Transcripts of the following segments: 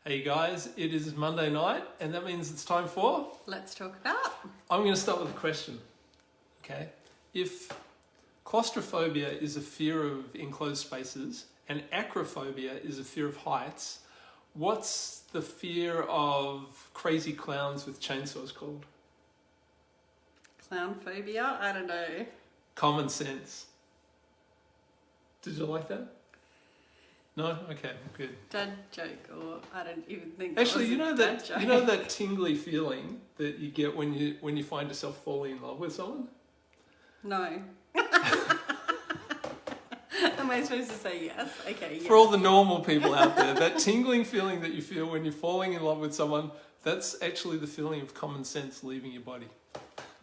Hey guys, it is Monday night, and that means it's time for... Let's talk about... I'm going to start with a question, okay? If claustrophobia is a fear of enclosed spaces and acrophobia is a fear of heights, what's the fear of crazy clowns with chainsaws called? Clown phobia? I don't know. Common sense. Did you like that? No? Okay, good. Dad joke, or I don't even think. Actually, you know dad joke. that tingly feeling that you get when you find yourself falling in love with someone? No. Am I supposed to say yes? Okay, yes. For all the normal people out there, that tingling feeling that you feel when you're falling in love with someone, that's actually the feeling of common sense leaving your body.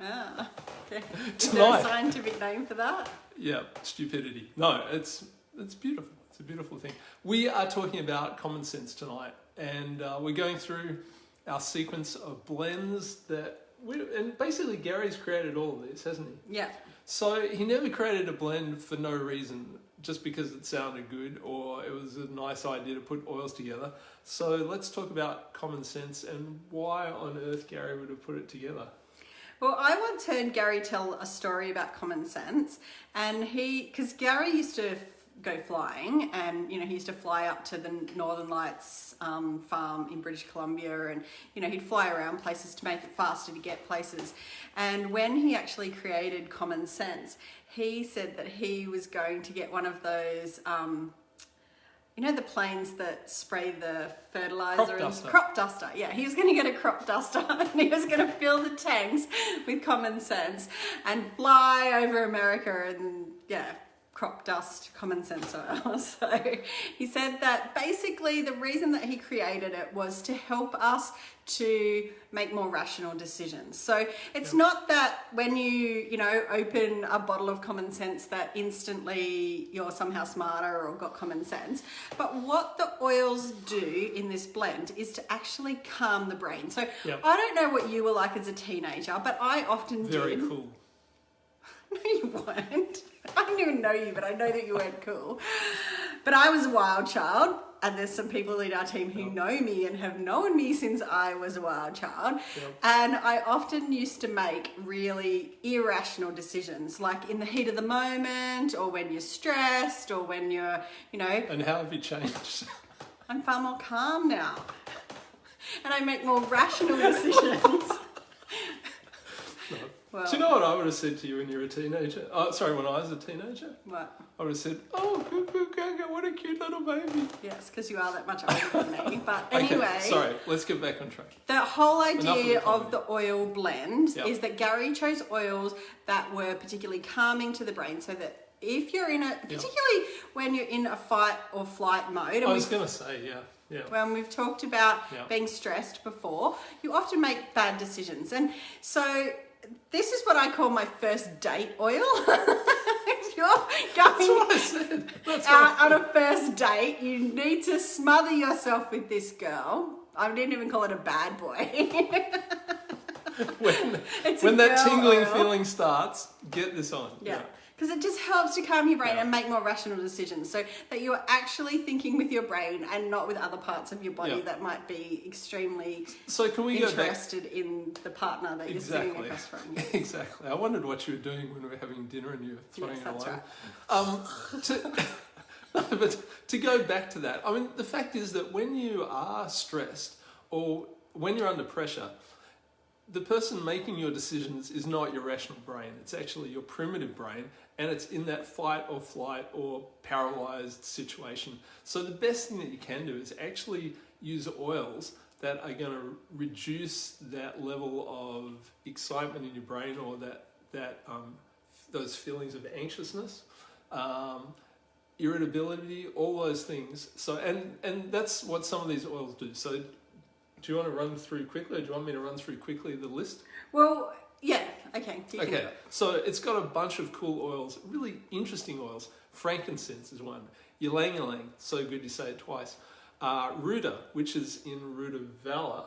Ah, okay. Is Tonight. there a scientific name for that? Yeah, stupidity. No, it's beautiful. It's a beautiful thing. We are talking about common sense tonight, and we're going through our sequence of blends and basically Gary's created all of this, hasn't he? Yeah. So he never created a blend for no reason, just because it sounded good or it was a nice idea to put oils together. So let's talk about common sense and why on earth Gary would have put it together. Well, I once heard Gary tell a story about common sense, and because Gary used to go flying, and he used to fly up to the Northern Lights farm in British Columbia, and he'd fly around places to make it faster to get places. And when he actually created Common Sense, he said that he was going to get one of those the planes that spray the fertilizer crop duster. Yeah, he was going to get a crop duster and he was going to fill the tanks with Common Sense and fly over America and crop dust common sense oil. So he said that basically the reason that he created it was to help us to make more rational decisions. So it's not that when you open a bottle of common sense that instantly you're somehow smarter or got common sense, but what the oils do in this blend is to actually calm the brain. So I don't know what you were like as a teenager, but I often did. Very cool. No, you weren't. I didn't even know you, but I know that you weren't cool. But I was a wild child, and there's some people in our team who know me and have known me since I was a wild child. And I often used to make really irrational decisions, like in the heat of the moment, or when you're stressed, or when you're, And how have you changed? I'm far more calm now. And I make more rational decisions. Well, do you know what I would have said to you when you were a teenager? Oh, sorry, when I was a teenager? What? I would have said, oh, cuckoo gaga, what a cute little baby. Yes, because you are that much older than me. But anyway... Okay, sorry, let's get back on track. The whole idea of the oil blend is that Gary chose oils that were particularly calming to the brain, so that if you're in particularly when you're in a fight or flight mode... And I was going to say, yeah. When we've talked about being stressed before, you often make bad decisions. And so... this is what I call my first date oil. If you're going out on a first date, you need to smother yourself with this girl. I didn't even call it a bad boy. when that tingling feeling starts, get this on. Yeah. Because it just helps to calm your brain and make more rational decisions, so that you're actually thinking with your brain and not with other parts of your body that might be extremely interested in the partner that you're sitting across from. Exactly. I wondered what you were doing when we were having dinner and you were throwing it away. Right. But to go back to that, I mean, the fact is that when you are stressed or when you're under pressure, the person making your decisions is not your rational brain. It's actually your primitive brain, and it's in that fight or flight or paralyzed situation. So the best thing that you can do is actually use oils that are going to reduce that level of excitement in your brain, or those feelings of anxiousness, irritability, all those things. So and that's what some of these oils do. So do you want to run through quickly, or do you want me to run through quickly the list? Well, yeah, okay. Okay, so it's got a bunch of cool oils, really interesting oils. Frankincense is one. Ylang ylang, so good you say it twice. Ruta, which is in Ruta Valor,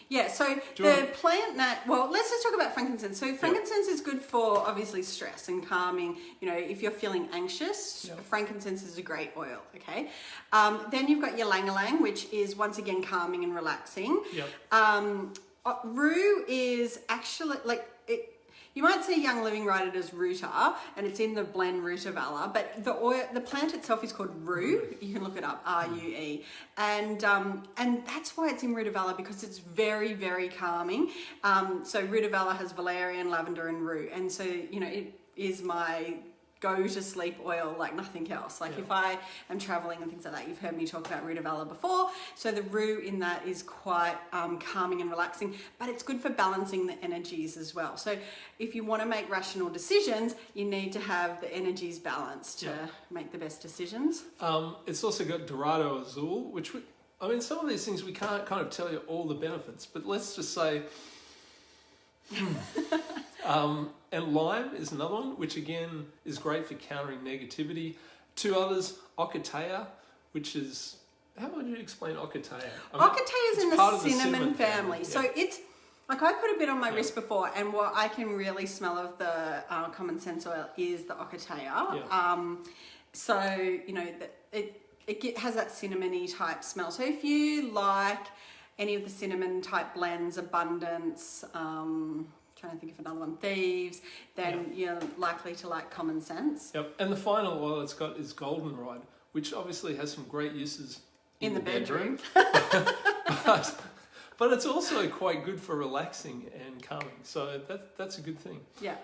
Yeah, so well, let's just talk about frankincense. So frankincense is good for obviously stress and calming. You know, if you're feeling anxious, frankincense is a great oil, okay? Then you've got your ylang-ylang, which is once again calming and relaxing. Yep. Rue is actually you might see Young Living write it as ruta, and it's in the blend rutavala, but the plant itself is called rue. You can look it up, R-U-E, and that's why it's in rutavala, because it's very, very calming. So rutavala has valerian, lavender, and rue, and so you know it is my go to sleep oil like nothing else. Like if I am traveling and things like that, you've heard me talk about rutavala before. So the rue in that is quite calming and relaxing, but it's good for balancing the energies as well. So if you want to make rational decisions, you need to have the energies balanced to make the best decisions. It's also got Dorado Azul, which some of these things we can't kind of tell you all the benefits, but let's just say and lime is another one, which again is great for countering negativity. Two others, ocotea, which is, how would you explain ocotea? Ocotea is in the cinnamon family. Yeah. So it's, like I put a bit on my wrist before, and what I can really smell of the common sense oil is the ocotea. Yeah. So, you know, it has that cinnamony type smell. So if you like any of the cinnamon type blends, Abundance, trying to think of another one, Thieves, then you're likely to like Common Sense. Yep. And the final oil it's got is Goldenrod, which obviously has some great uses in the bedroom. But it's also quite good for relaxing and calming. So that's a good thing. Yeah.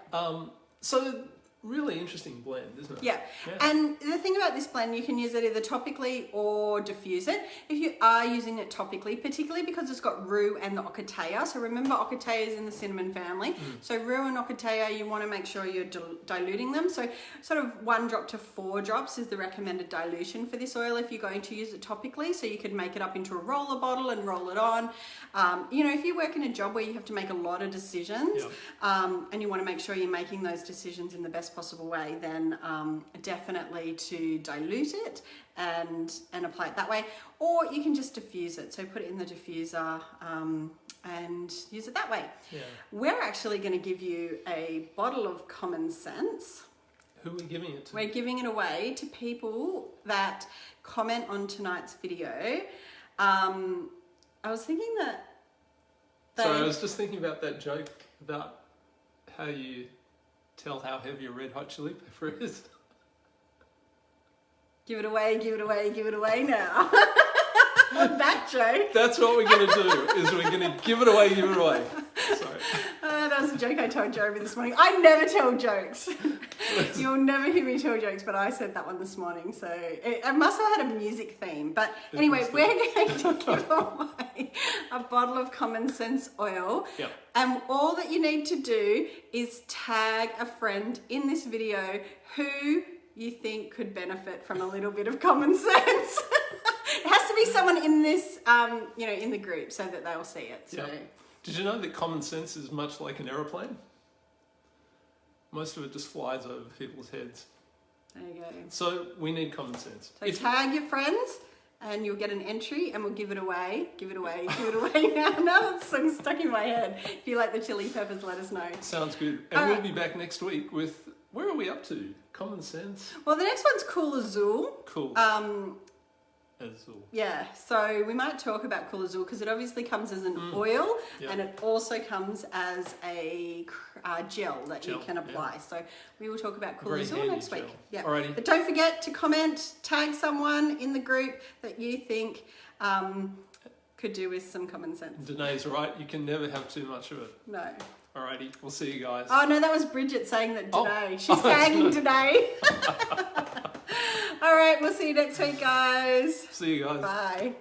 So really interesting blend, isn't it? Yeah. And the thing about this blend, you can use it either topically or diffuse it. If you are using it topically, particularly because it's got rue and the ocotea. So remember, ocotea is in the cinnamon family. So rue and ocotea, you want to make sure you're diluting them. So sort of 1 drop to 4 drops is the recommended dilution for this oil if you're going to use it topically. So you could make it up into a roller bottle and roll it on. You know, if you work in a job where you have to make a lot of decisions, and you want to make sure you're making those decisions in the best possible way, then definitely to dilute it and apply it that way, or you can just diffuse it. So put it in the diffuser and use it that way. Yeah. We're actually going to give you a bottle of Common Sense. Who are we giving it to? We're giving it away to people that comment on tonight's video. I was thinking that Sorry, I was just thinking about that joke about how you tell how heavy a red hot chili pepper is. Give it away, give it away, give it away now. That joke. That's what we're going to do, is we're going to give it away, give it away. Sorry. That was a joke I told Jeremy this morning. I never tell jokes. You'll never hear me tell jokes, but I said that one this morning. So it must have had a music theme. But anyway, we're going to give away a bottle of Common Sense oil. Yep. And all that you need to do is tag a friend in this video who you think could benefit from a little bit of common sense. It has to be someone in this, you know, in the group so that they'll see it. So. Yep. Did you know that common sense is much like an aeroplane? Most of it just flies over people's heads. There you go. So we need common sense. So tag your friends and you'll get an entry and we'll give it away. Give it away, give it away now. Now that song's stuck in my head. If you like the chili peppers, let us know. Sounds good. And we'll be back next week with, where are we up to? Common sense? Well, the next one's Cool Azul. Cool. Azul. Yeah, so we might talk about Cool Azul because it obviously comes as an oil and it also comes as a gel that you can apply. Yeah. So we will talk about Cool Azul next week. Yeah. Alrighty. But don't forget to comment, tag someone in the group that you think could do with some common sense. Danae's right, you can never have too much of it. No. Alrighty, we'll see you guys. Oh no, that was Bridget saying that Danae. She's tagging Danae. All right, we'll see you next week, guys. See you guys. Bye.